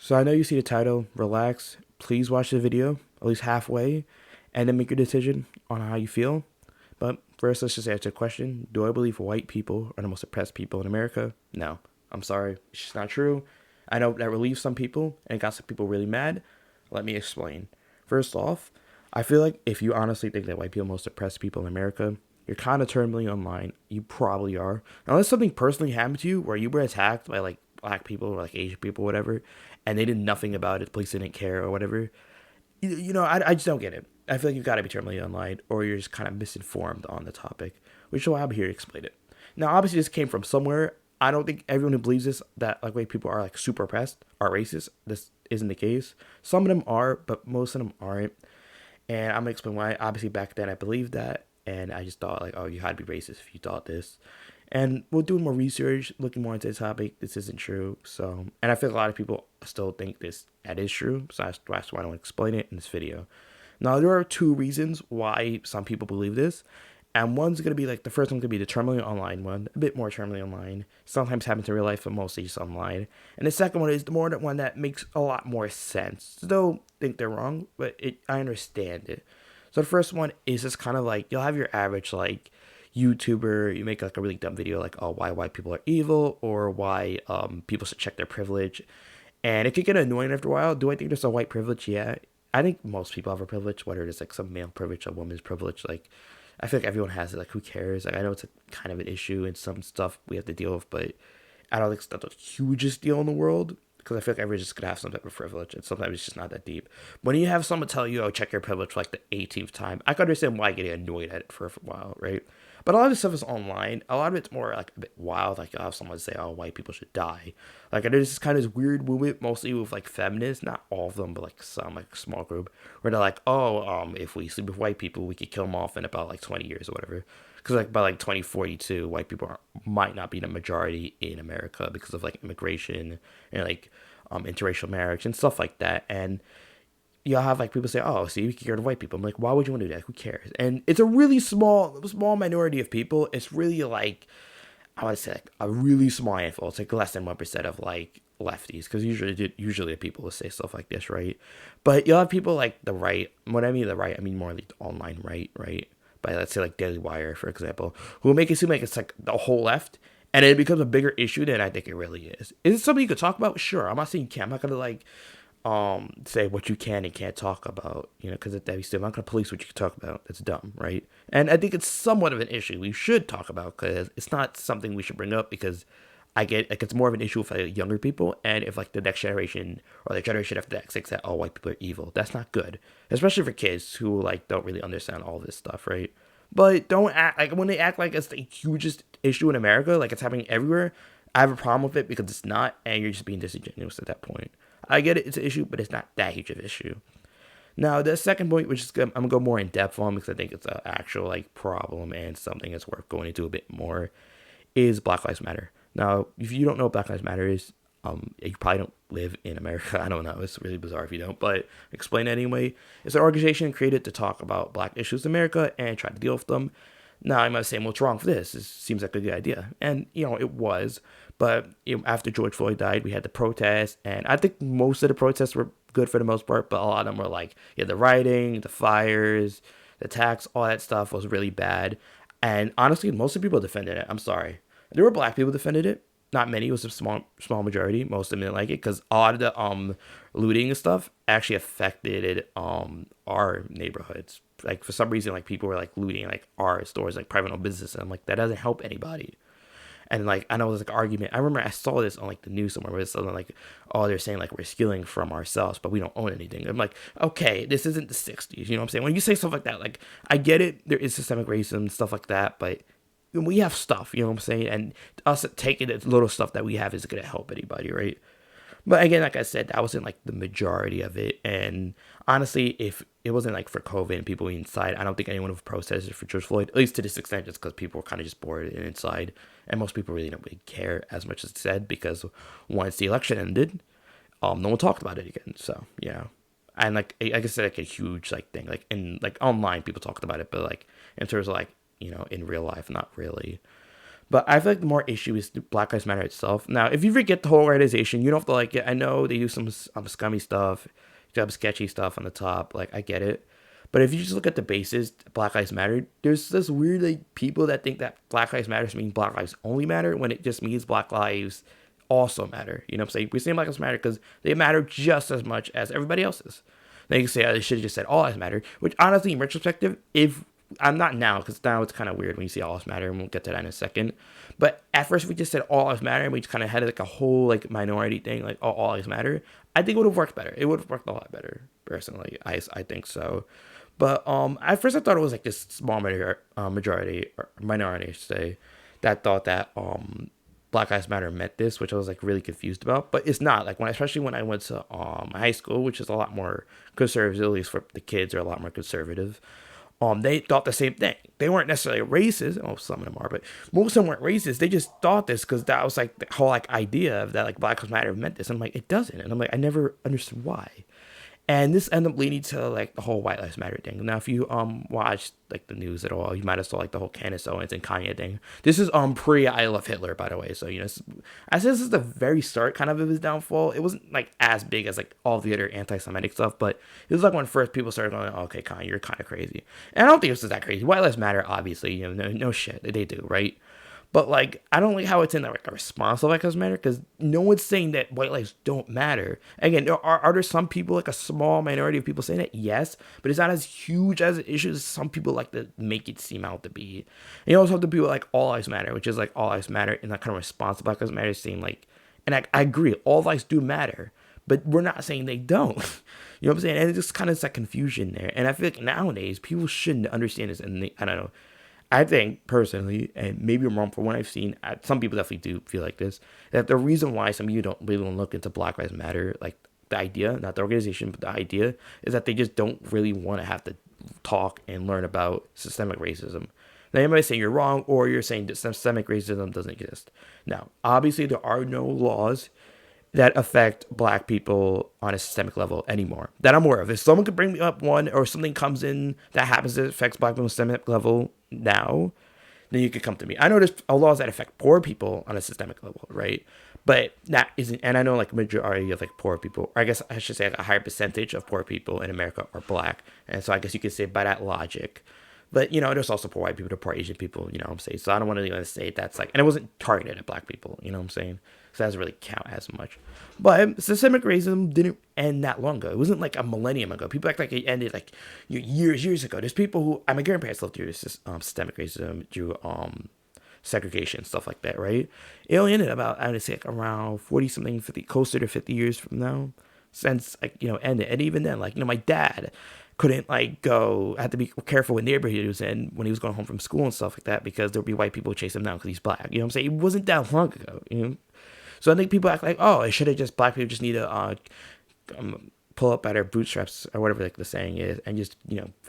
So I know you see the title, relax. Please watch the video, at least halfway, and then make your decision on how you feel. But first, let's just answer the question. Do I believe white people are the most oppressed people in America? No. I'm sorry. It's just not true. I know that relieves some people and it got some people really mad. Let me explain. First off, I feel like if you honestly think that white people are the most oppressed people in America, you're kind of terminally online. You probably are. Unless something personally happened to you where you were attacked by like black people or like Asian people, or whatever, and they did nothing about it, the police didn't care or whatever. I just don't get it. I feel like you've got to be terminally online or you're just kind of misinformed on the topic, which is why I'm here to explain it. Now, obviously, this came from somewhere. I don't think everyone who believes this, that like white people are like super oppressed, are racist. This isn't the case. Some of them are, but most of them aren't. And I'm gonna explain why. Obviously, back then I believed that, and I just thought like, oh, you had to be racist if you thought this. And we're doing more research, looking more into the topic. This isn't true. So, and I feel like a lot of people still think that is true. So that's why I don't explain it in this video. Now, there are two reasons why some people believe this. And one's going to be like, the first one's going to be the terminally online one, a bit more terminally online. Sometimes happens in real life, but mostly just online. And the second one is the more that one that makes a lot more sense. Still think they're wrong, but I understand it. So the first one is just kind of like, you'll have your average like YouTuber, you make like a really dumb video like, oh, why white people are evil, or why people should check their privilege. And it could get annoying after a while. Do I think there's a white privilege? Yeah. I think most people have a privilege, whether it's like some male privilege or woman's privilege. Like, I feel like everyone has it. Like, who cares? Like, I know it's a kind of an issue and some stuff we have to deal with, but I don't think it's not the hugest deal in the world, because I feel like everyone's just gonna have some type of privilege, and sometimes it's just not that deep. When you have someone tell you, "Oh, check your privilege" for like the 18th time, I can understand why getting annoyed at it for a while, right? But a lot of this stuff is online. A lot of it's more like a bit wild. Like, you'll have someone say, "Oh, white people should die." Like, there's this kind of weird movement, mostly with like feminists, not all of them, but like some, like a small group, where they're like, "Oh, if we sleep with white people, we could kill them off in about like 20 years or whatever." Because like by like 2042, white people might not be the majority in America because of like immigration and like interracial marriage and stuff like that. And you'll have like people say, "Oh, see, we can get rid of white people." I'm like, why would you want to do that? Who cares? And it's a really small minority of people. It's really like, I would say like a really small handful. It's like less than 1% of like lefties, because usually the people will say stuff like this, right? But you'll have people like the right. When I mean the right, I mean more like the online right, right? By let's say like Daily Wire, for example, who will make it seem like it's like the whole left, and it becomes a bigger issue than I think it really is. Is it something you could talk about? Sure. I'm not saying you can't. I'm not gonna like say what you can and can't talk about, because I'm not gonna police what you can talk about. That's dumb, right? And I think it's somewhat of an issue we should talk about, because it's not something we should bring up, because I get like it's more of an issue with like, younger people, and if like the next generation or the generation after that thinks that all white people are evil. That's not good, especially for kids who like don't really understand all this stuff, right? But don't act like, when they act like it's the hugest issue in America, like it's happening everywhere. I have a problem with it, because it's not, and you're just being disingenuous at that point. I get it, it's an issue, but it's not that huge of an issue. Now, the second point, which is I'm gonna go more in depth on, because I think it's an actual like problem and something that's worth going into a bit more, is Black Lives Matter. Now, if you don't know what Black Lives Matter is, you probably don't live in America. I don't know. It's really bizarre if you don't, but explain it anyway. It's an organization created to talk about black issues in America and try to deal with them. Now, I might say, what's wrong with this? It seems like a good idea. And, it was. But after George Floyd died, we had the protests. And I think most of the protests were good for the most part. But a lot of them were like, yeah, the rioting, the fires, the attacks, all that stuff was really bad. And honestly, most of the people defended it. I'm sorry. There were black people defended it. Not many. It was a small majority. Most of them didn't like it, because a lot of the looting and stuff actually affected our neighborhoods. Like, for some reason, like, people were like looting like our stores, like private owned business, and I'm like, that doesn't help anybody. And like, I know there's like an argument. I remember I saw this on like the news somewhere, where it's something like, oh, they're saying like we're stealing from ourselves, but we don't own anything. I'm like, okay, this isn't the '60s. You know what I'm saying? When you say stuff like that, like, I get it. There is systemic racism and stuff like that, but we have stuff. You know what I'm saying? And us taking the little stuff that we have is gonna help anybody, right? But again, like I said, that wasn't like the majority of it. And honestly, if it wasn't like for COVID and people being inside, I don't think anyone would have protested for George Floyd, at least to this extent, just because people were kind of just bored and inside. And most people really don't really care as much as it said, because once the election ended, no one talked about it again. So, yeah. And like, I guess like a huge like thing, like in like online, people talked about it, but like in terms of like, in real life, not really. But I feel like the more issue is the Black Lives Matter itself. Now, if you forget the whole organization, you don't have to like it. I know they do some scummy stuff, some sketchy stuff on the top. Like, I get it. But if you just look at the basis, Black Lives Matter, there's this weird like people that think that Black Lives Matter means Black Lives only matter when it just means Black Lives also matter. You know what I'm saying? We say Black Lives Matter because they matter just as much as everybody else's. Then you can say, oh, they should have just said all lives matter, which honestly, in retrospective, if I'm not now, because now it's kind of weird when you see all lives matter, and we'll get to that in a second. But at first, we just said all lives matter, and we just kind of had like a whole like minority thing, like oh, all lives matter. I think it would have worked better. It would have worked a lot better, personally. I think so. But at first, I thought it was like this small majority or minority, I should say, that thought that Black Lives Matter meant this, which I was like really confused about. But it's not like especially when I went to high school, which is a lot more conservative, at least for the kids are a lot more conservative. They thought the same thing. They weren't necessarily racist. Oh, some of them are, but most of them weren't racist. They just thought this because that was like the whole like idea of that like Black Lives Matter meant this. I'm like, it doesn't, and I'm like, I never understood why. And this ended up leading to like the whole White Lives Matter thing. Now, if you watched like the news at all, you might have saw like the whole Candace Owens and Kanye thing. This is pre I Love Hitler, by the way. So I said this is the very start kind of his downfall. It wasn't like as big as like all the other anti-Semitic stuff, but it was like when first people started going, oh, okay, Kanye, you're kind of crazy. And I don't think this is that crazy. White Lives Matter, obviously, no shit, they do, right? But like, I don't like how it's in like a response to Black Lives Matter because no one's saying that white lives don't matter. Again, are there some people, like a small minority of people saying that? Yes, but it's not as huge as an issue as some people like to make it seem out to be. And you also have the people like All Lives Matter, which is like All Lives Matter in that kind of response to Black Lives Matter, saying like, and I agree, all lives do matter, but we're not saying they don't. You know what I'm saying? And it's just kind of that confusion there. And I feel like nowadays people shouldn't understand this, and I don't know. I think personally, and maybe I'm wrong for what I've seen, some people definitely do feel like this, that the reason why some of you don't really look into Black Lives Matter, like the idea, not the organization, but the idea, is that they just don't really want to have to talk and learn about systemic racism. Now, you might say you're wrong, or you're saying that systemic racism doesn't exist. Now, obviously, there are no laws that affect black people on a systemic level anymore that I'm aware of. If someone could bring me up one or something comes in that happens that affects black people on a systemic level now, then you could come to me. I know there's laws that affect poor people on a systemic level, right? But that isn't, and I know like majority of like poor people, or I guess I should say like a higher percentage of poor people in America are black. And so I guess you could say by that logic. But, there's also poor white people, poor Asian people, you know what I'm saying? So I don't want to say that's like, and it wasn't targeted at black people, you know what I'm saying? So that doesn't really count as much. But systemic racism didn't end that long ago. It wasn't like a millennium ago. People act like it ended like years ago. There's people who, my grandparents lived through systemic racism, through segregation, stuff like that, right? It only ended about, I would say, like around 40 something, 50, closer to 50 years from now, since, like, ended. And even then, like, my dad couldn't like had to be careful what neighborhood he was in when he was going home from school and stuff like that because there'd be white people chase him down because he's black. You know what I'm saying? It wasn't that long ago, So I think people act like, oh, it should have just black people just need to pull up by their bootstraps or whatever like the saying is and just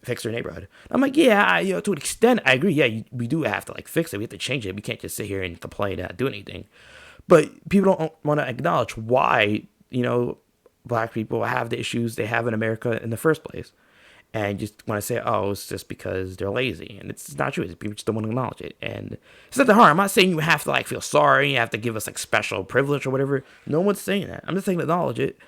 fix their neighborhood. I'm like, yeah, to an extent I agree. Yeah, we do have to like fix it. We have to change it. We can't just sit here and complain and not do anything. But people don't want to acknowledge why black people have the issues they have in America in the first place. And just want to say, oh, it's just because they're lazy. And it's not true. People just don't want to acknowledge it. And it's not that hard. I'm not saying you have to like feel sorry. You have to give us like special privilege or whatever. No one's saying that. I'm just saying acknowledge it.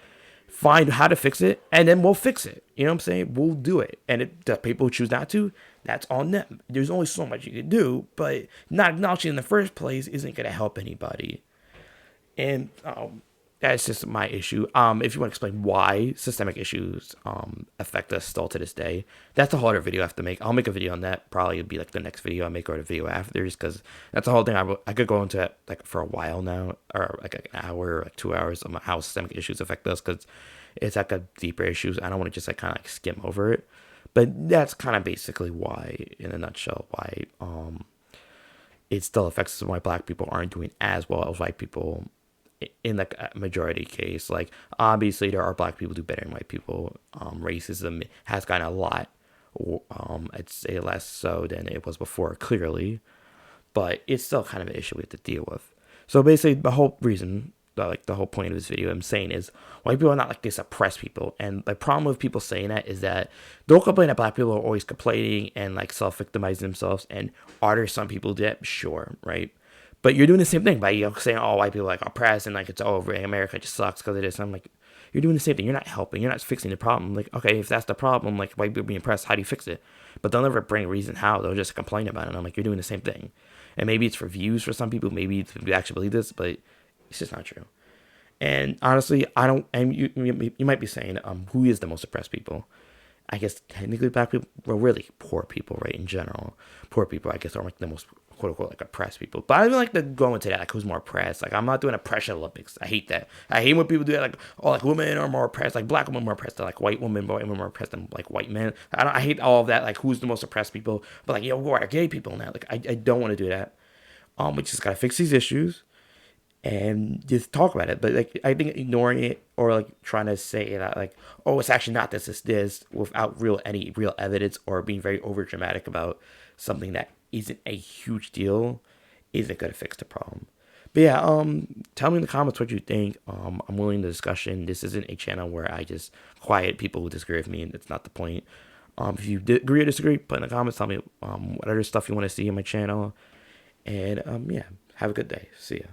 Find how to fix it. And then we'll fix it. You know what I'm saying? We'll do it. And if the people who choose not to, that's on them. There's only so much you can do. But not acknowledging in the first place isn't going to help anybody. And that's just my issue. If you want to explain why systemic issues affect us still to this day, that's a whole other video I have to make. I'll make a video on that. Probably it'll be like the next video I make or the video after, just because that's a whole thing. I could go into it like for a while now, or like an hour, or like 2 hours on how systemic issues affect us, because it's like a deeper issue. I don't want to just like kind of like skim over it. But that's kind of basically why, in a nutshell, why it still affects us, why black people aren't doing as well as white people in like a majority case. Like obviously there are black people do better than white people. Racism has gotten a lot, I'd say less so than it was before, clearly, but it's still kind of an issue we have to deal with. So basically the whole reason, like the whole point of this video I'm saying is white people are not like they suppress people. And the problem with people saying that is that they'll complain that black people are always complaining and like self-victimizing themselves. And are there some people that? Sure, right? But you're doing the same thing by saying, "Oh, white people like oppressed and like it's over. And America just sucks because of this." And I'm like, you're doing the same thing. You're not helping. You're not fixing the problem. Like, okay, if that's the problem, like white people being oppressed, how do you fix it? But they'll never bring a reason how. They'll just complain about it. And I'm like, you're doing the same thing. And maybe it's for views for some people. Maybe you actually believe this, but it's just not true. And honestly, I don't. And you might be saying, who is the most oppressed people? I guess technically black people, well, really poor people, right? In general, poor people, I guess, are like the most quote unquote like oppressed people. But I don't like to go into that, like who's more oppressed. Like I'm not doing oppression Olympics. I hate that. I hate when people do that, like oh, like women are more oppressed, like black women are more oppressed than like white women, but white women are more oppressed than like white men. I hate all of that. Like who's the most oppressed people? But like yo, who are gay people now? Like I don't want to do that. We just gotta fix these issues and just talk about it. But like I think ignoring it or like trying to say that like oh it's actually not this, it's this without any real evidence or being very over dramatic about something that isn't a huge deal isn't gonna fix the problem. But yeah, tell me in the comments what you think. I'm willing to discussion. This isn't a channel where I just quiet people who disagree with me, and that's not the point. If you agree or disagree, put in the comments. Tell me what other stuff you want to see in my channel. And yeah, have a good day. See ya.